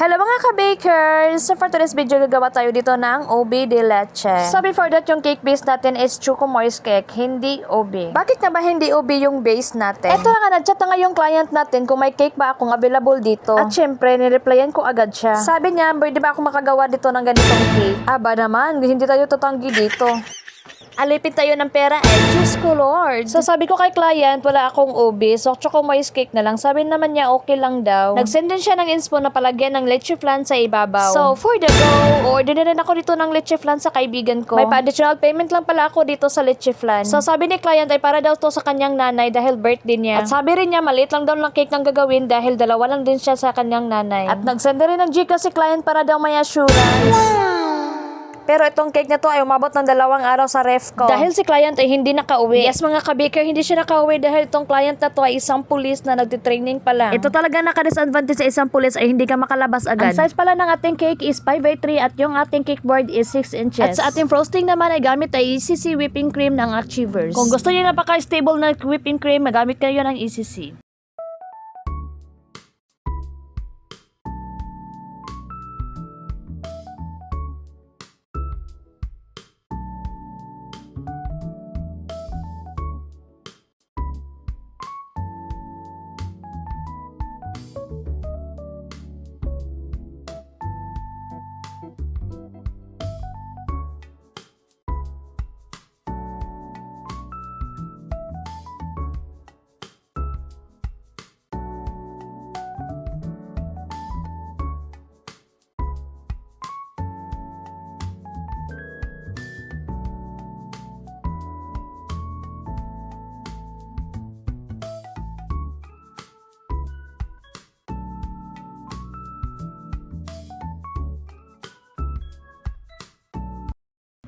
Hello mga ka-bakers! So for today's video, gagawa tayo dito ng ube de leche. So before that, yung cake base natin is Choco Moist cake, hindi ube. Bakit nga ba hindi ube yung base natin? Eto na nga, nag-chat na nga yung client natin kung may cake ba akong available dito. At syempre, nireplyan ko agad siya. Sabi niya, pwede ba ako makagawa dito ng ganitong cake? Aba naman, hindi tayo tatanggi dito. Alipin tayo ng pera Diyos ko Lord. So sabi ko kay client, wala akong ube, so Choco Moist cake na lang. Sabi naman niya okay lang daw. Nag-send din siya ng inspo na palagyan ng leche flan sa ibabaw. So for the go, order na rin ako dito ng leche flan sa kaibigan ko. May pa-additional payment lang pala ako dito sa leche flan. So sabi ni client ay para daw to sa kanyang nanay dahil birthday niya. At sabi rin niya maliit lang daw ng cake ng gagawin dahil dalawa lang din siya sa kanyang nanay. At nag-send rin ng Gcash si client para daw may assurance. Pero itong cake na to ay umabot ng 2 araw sa ref ko. Dahil si client ay hindi nakauwi. Yes mga ka-baker, hindi siya nakauwi dahil itong client na to ay isang pulis na nagtitraining pa lang. Ito talaga naka-disadvantage sa isang pulis ay hindi ka makalabas agad. Ang size pala ng ating cake is 5x3 at yung ating cake board is 6 inches. At sa ating frosting naman ay gamit ay ECC whipping cream ng Achievers. Kung gusto niyo napaka-stable na whipping cream, magamit kayo ng ECC.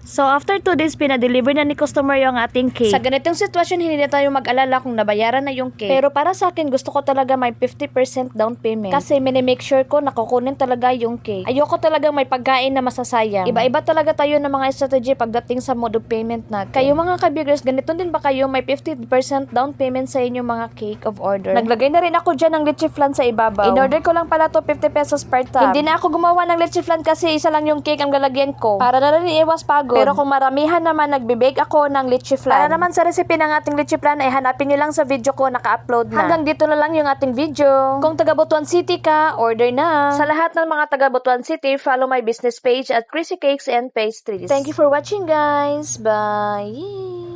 So, after 2 days, pinadeliver na ni customer yung ating cake. Sa ganitong sitwasyon, hindi na tayo mag-alala kung nabayaran na yung cake. Pero para sa akin, gusto ko talaga may 50% down payment. Kasi minimake sure ko nakukunin talaga yung cake. Ayoko talaga may pagkain na masasayang. Iba-iba talaga tayo ng mga strategy pagdating sa mode of payment natin. Kayo mga ka-baggers, ganito din ba kayo may 50% down payment sa inyong mga cake of order? Naglagay na rin ako dyan ng leche flan sa ibabaw. In-order ko lang pala to 50 pesos per tab. Hindi na ako gumawa ng leche flan kasi isa lang yung cake ang lalagyan ko. Para na rin iwas pagod. Pero kung maramihan naman, nagbe-bake ako ng leche flan. Para naman sa recipe ng ating leche flan ay hanapin nyo lang sa video ko, naka-upload na. Hanggang dito na lang yung ating video. Kung taga Butuan City ka, order na. Sa lahat ng mga taga Butuan City, follow my business page at Chrissy Cakes and Pastries. Thank you for watching guys. Bye!